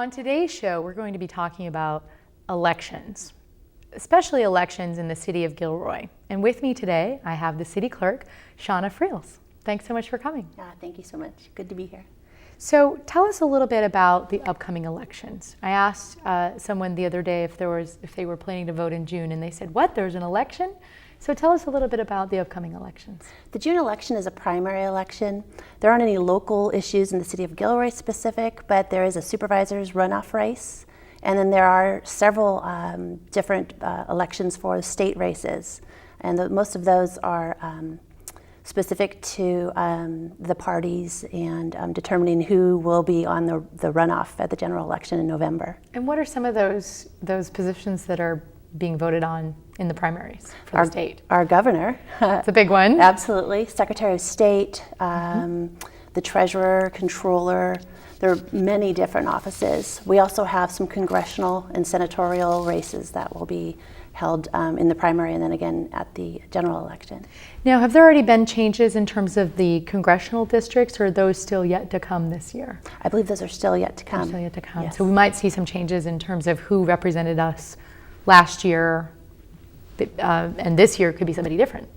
On today's show, we're going to be talking about elections, especially elections in the city of Gilroy. And with me today, I have the city clerk, Shauna Friels. Thanks so much for coming. Thank you so much. Good to be here. So tell us a little bit about the upcoming elections. I asked someone the other day if they were planning to vote in June, and they said, "What? There's an election?" So tell us a little bit about the upcoming elections. The June election is a primary election. There aren't any local issues in the city of Gilroy specific, but there is a supervisor's runoff race. And then there are several different elections for state races. And most of those are specific to the parties and determining who will be on the runoff at the general election in November. And what are some of those positions that are being voted on in the primaries for the state? Our governor. It's a big one. Absolutely. Secretary of State, the treasurer, controller. There are many different offices. We also have some congressional and senatorial races that will be held in the primary and then again at the general election. Now, have there already been changes in terms of the congressional districts, or are those still yet to come this year? I believe those are still yet to come. Still yet to come. Yes. So we might see some changes in terms of who represented us last year, and this year could be somebody different,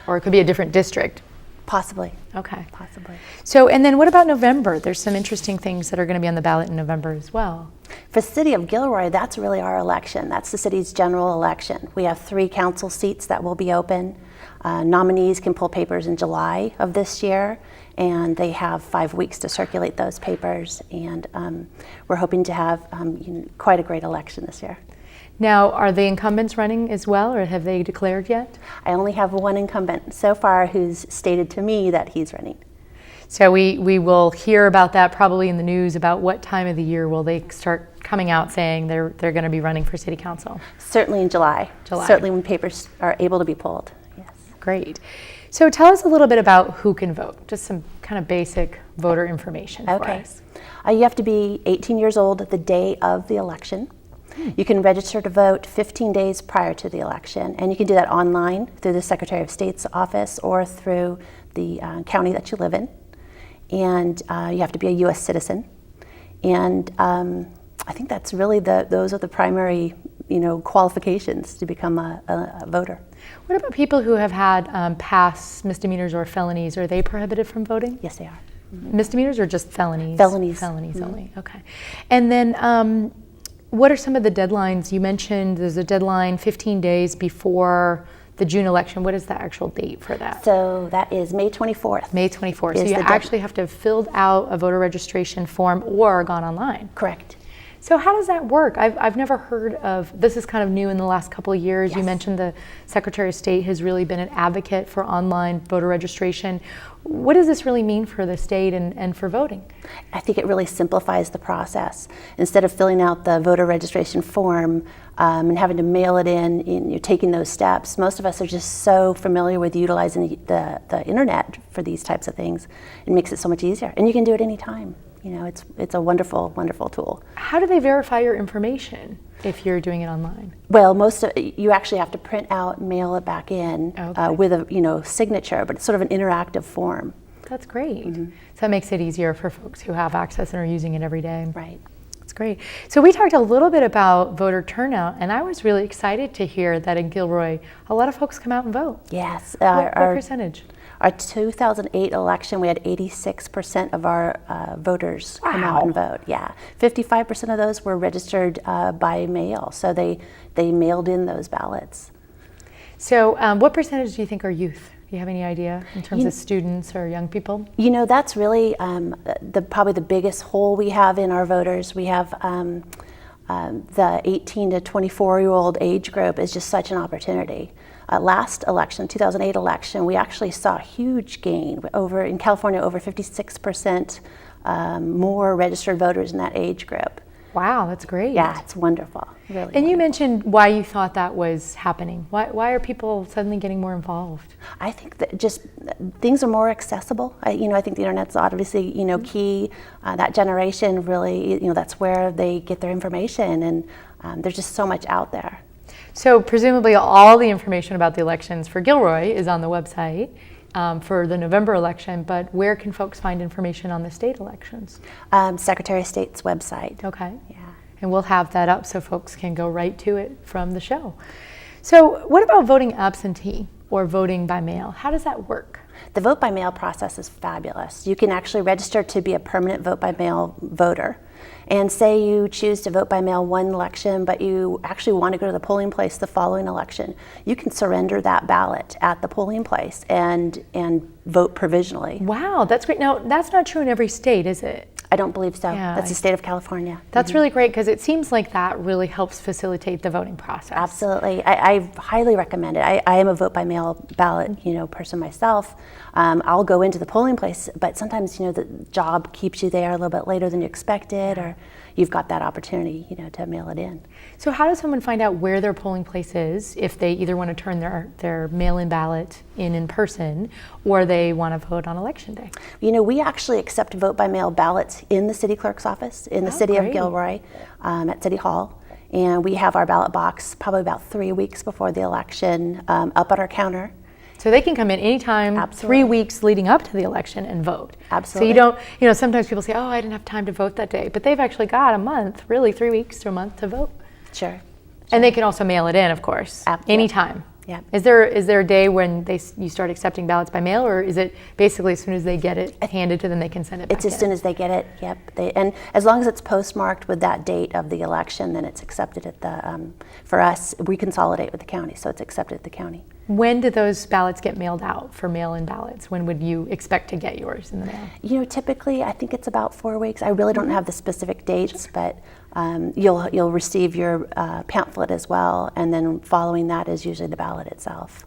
or it could be a different district. Possibly. Okay. Possibly. So, and then what about November? There's some interesting things that are going to be on the ballot in November as well. For the city of Gilroy, that's really our election. That's the city's general election. We have 3 council seats that will be open. Nominees can pull papers in July of this year, and they have 5 weeks to circulate those papers. And we're hoping to have quite a great election this year. Now, are the incumbents running as well, or have they declared yet? I only have one incumbent so far who's stated to me that he's running. So we will hear about that probably in the news. About what time of the year will they start coming out saying they're going to be running for city council? Certainly in July. Certainly when papers are able to be pulled. Yes. Great. So tell us a little bit about who can vote. Just some kind of basic voter information for us. You have to be 18 years old the day of the election. You can register to vote 15 days prior to the election, and you can do that online through the Secretary of State's office or through the county that you live in. And you have to be a U.S. citizen. And I think that's really those are the primary qualifications to become a voter. What about people who have had past misdemeanors or felonies? Are they prohibited from voting? Yes, they are. Misdemeanors or just felonies? Felonies. Felonies only, okay. And then what are some of the deadlines? You mentioned there's a deadline 15 days before the June election. What is the actual date for that? So that is May 24th. May 24th. So you actually have to have filled out a voter registration form or gone online. Correct. So how does that work? I've never heard of, this is kind of new in the last couple of years. Yes. You mentioned the Secretary of State has really been an advocate for online voter registration. What does this really mean for the state and for voting? I think it really simplifies the process. Instead of filling out the voter registration form and having to mail it in, you're taking those steps. Most of us are just so familiar with utilizing the internet for these types of things. It makes it so much easier. And you can do it anytime. It's a wonderful, wonderful tool. How do they verify your information if you're doing it online? Well, you actually have to print out and mail it back in with a signature, but it's sort of an interactive form. That's great. Mm-hmm. So that makes it easier for folks who have access and are using it every day. Right. That's great. So we talked a little bit about voter turnout, and I was really excited to hear that in Gilroy, a lot of folks come out and vote. Yes. What percentage? Our 2008 election, we had 86% of our voters come out and vote. Yeah, 55% of those were registered by mail, so they mailed in those ballots. So what percentage do you think are youth? Do you have any idea in terms of students or young people? That's really probably the biggest hole we have in our voters. We have the 18 to 24-year-old age group is just such an opportunity. Last election, 2008 election, we actually saw a huge gain in California, over 56% more registered voters in that age group. Wow, that's great. Yeah, it's wonderful. Really. And you mentioned why you thought that was happening. Why are people suddenly getting more involved? I think that just things are more accessible. I think the internet's obviously key. That generation really, that's where they get their information, and there's just so much out there. So presumably all the information about the elections for Gilroy is on the website. for the November election, but where can folks find information on the state elections? Secretary of State's website. Okay. Yeah. And we'll have that up so folks can go right to it from the show. So what about voting absentee or voting by mail? How does that work? The vote by mail process is fabulous. You can actually register to be a permanent vote by mail voter. And say you choose to vote by mail one election, but you actually want to go to the polling place the following election. You can surrender that ballot at the polling place and vote provisionally. Wow, that's great. Now, that's not true in every state, is it? I don't believe so. Yeah, That's the state of California. That's really great because it seems like that really helps facilitate the voting process. Absolutely. I highly recommend it. I am a vote by mail ballot person myself. I'll go into the polling place, but sometimes the job keeps you there a little bit later than you expected, or you've got that opportunity to mail it in. So how does someone find out where their polling place is if they either want to turn their mail-in ballot in person or they want to vote on election day? We actually accept vote by mail ballots in the city clerk's office in the city of Gilroy at City Hall. And we have our ballot box probably about 3 weeks before the election up at our counter. So they can come in anytime, Absolutely. 3 weeks leading up to the election and vote. Absolutely. So you don't, sometimes people say, oh, I didn't have time to vote that day, but they've actually got a month, really 3 weeks to a month to vote. Sure. And they can also mail it in, of course, Absolutely. anytime. Yeah. Is there a day when you start accepting ballots by mail, or is it basically as soon as they get it handed to them, they can send it back It's as soon as they get it, yep. And as long as it's postmarked with that date of the election, then it's accepted at the, for us, we consolidate with the county, so it's accepted at the county. When do those ballots get mailed out for mail-in ballots? When would you expect to get yours in the mail? Typically, I think it's about 4 weeks. I really don't have the specific dates, but you'll receive your pamphlet as well, and then following that is usually the ballot itself.